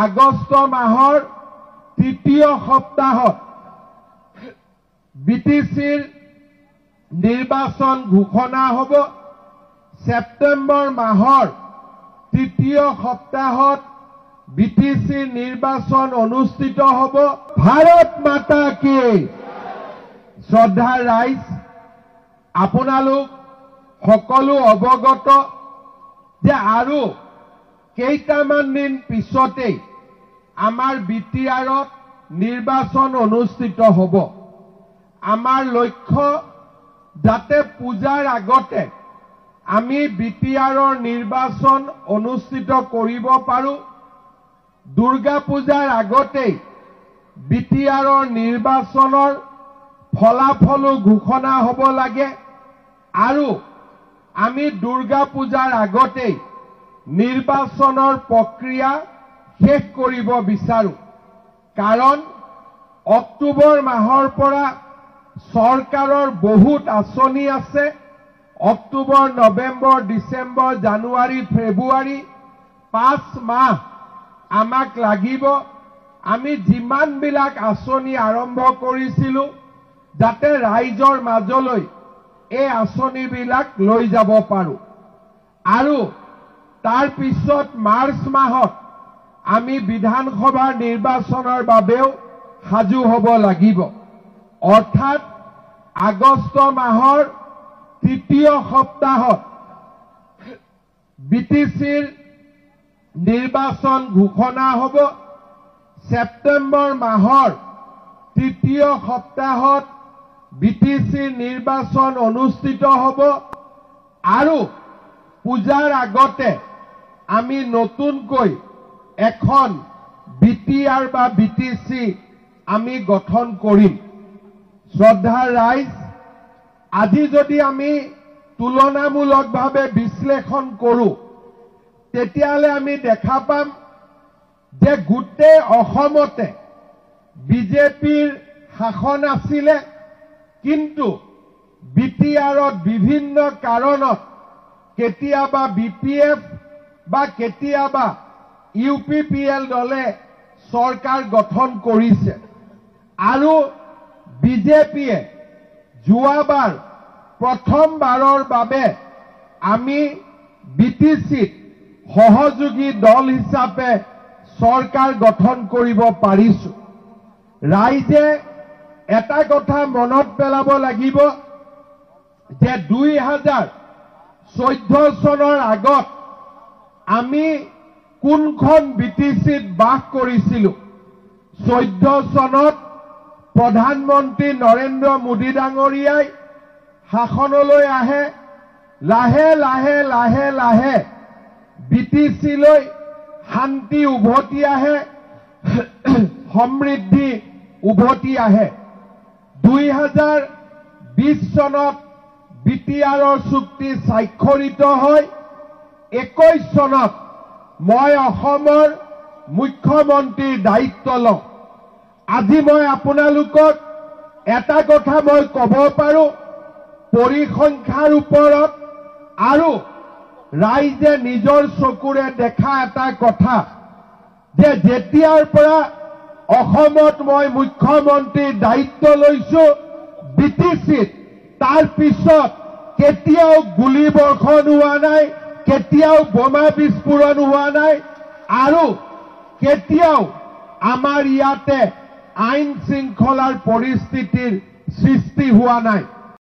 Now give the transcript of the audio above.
আগষ্ট মাহৰ তৃতীয় সপ্তাহত বিটিচিৰ নিৰ্বাচন ঘোষণা হ'ব। সেপ্টেম্বৰ মাহৰ তৃতীয় সপ্তাহত বিটিচিৰ নিৰ্বাচন অনুষ্ঠিত হ'ব। ভাৰত মাতা কি শ্ৰদ্ধা ৰাইজ, আপোনালোক সকলো অৱগত যে আৰু কেইটামান দিন পিছতেই আমাৰ বিটিআৰত নিৰ্বাচন অনুষ্ঠিত হ'ব। আমাৰ লক্ষ্য যাতে পূজাৰ আগতে আমি বিটিআৰৰ নিৰ্বাচন অনুষ্ঠিত কৰিব পাৰোঁ। দুৰ্গা পূজাৰ আগতেই বিটিআৰৰ নিৰ্বাচনৰ ফলাফলো ঘোষণা হ'ব লাগে আৰু আমি দুৰ্গা পূজাৰ আগতেই নিৰ্বাচনৰ প্ৰক্ৰিয়া শেষ কৰিব বিচাৰো। কাৰণ অক্টোবৰ মাহৰ পৰা চৰকাৰৰ বহুত আঁচনি আছে। অক্টোবৰ, নৱেম্বৰ, ডিচেম্বৰ, জানুৱাৰী, ফেব্ৰুৱাৰী 5 মাহ আমাক লাগিব। আমি যিমানবিলাক আঁচনি আৰম্ভ কৰিছিলো যাতে ৰাইজৰ মাজলৈ এই আঁচনিবিলাক লৈ যাব পাৰো আৰু তাৰ পিছত মাৰ্চ মাহত আমি বিধানসভাৰ নিৰ্বাচনৰ বাবেও সাজু হ'ব লাগিব। অৰ্থাৎ আগষ্ট মাহৰ তৃতীয় সপ্তাহত বিটিচিৰ নিৰ্বাচন ঘোষণা হ'ব। সেপ্টেম্বৰ মাহৰ তৃতীয় সপ্তাহত বিটিচিৰ নিৰ্বাচন অনুষ্ঠিত হ'ব আৰু পূজাৰ আগতে আমি নতুনকৈ এখন বিটিআৰ বা বিটিচি আমি গঠন কৰিম। শ্ৰদ্ধাৰ ৰাইজ, আজি যদি আমি তুলনামূলকভাৱে বিশ্লেষণ কৰোঁ তেতিয়াহ'লে আমি দেখা পাম যে গোটেই অসমতে বিজেপিৰ শাসন আছিলে, কিন্তু বিটিআৰত বিভিন্ন কাৰণত কেতিয়াবা বিপিএফ বা কেতিয়াবা ইউপিপিএল দলে চৰকাৰ গঠন কৰিছে আৰু বিজেপিয়ে যোৱাবাৰ প্ৰথমবাৰৰ বাবে আমি বিটিচিত সহযোগী দল হিচাপে চৰকাৰ গঠন কৰিব পাৰিছো। ৰাইজে এটা কথা মনত পেলাব লাগিব যে 2014 চনৰ আগত আমি কোনখন বিটিচিত বাস কৰিছিলো। 14 চনত প্ৰধানমন্ত্ৰী নৰেন্দ্ৰ মোদী ডাঙৰীয়াই শাসনলৈ আহে। লাহে লাহে লাহে লাহে বিটিচিলৈ শান্তি উভতি আহে, সমৃদ্ধি উভতি আহে। 2020 চনত বিটিআৰৰ চুক্তি স্বাক্ষৰিত হয়। 21 চনত মই অসমৰ মুখ্যমন্ত্ৰীৰ দায়িত্ব লওঁ। আজি মই আপোনালোকক এটা কথা মই ক'ব পাৰোঁ, পৰিসংখ্যাৰ ওপৰত আৰু ৰাইজে নিজৰ চকুৰে দেখা এটা কথা যে যেতিয়াৰ পৰা অসমত মই মুখ্যমন্ত্ৰীৰ দায়িত্ব লৈছো বিটিচিত, তাৰ পিছত কেতিয়াও গুলীবৰ্ষণ হোৱা নাই, কেতিয়াও বোমা বিস্ফোৰণ হোৱা নাই আৰু কেতিয়াও আমাৰ ইয়াতে আইন শৃংখলাৰ পৰিস্থিতিৰ সৃষ্টি হোৱা নাই।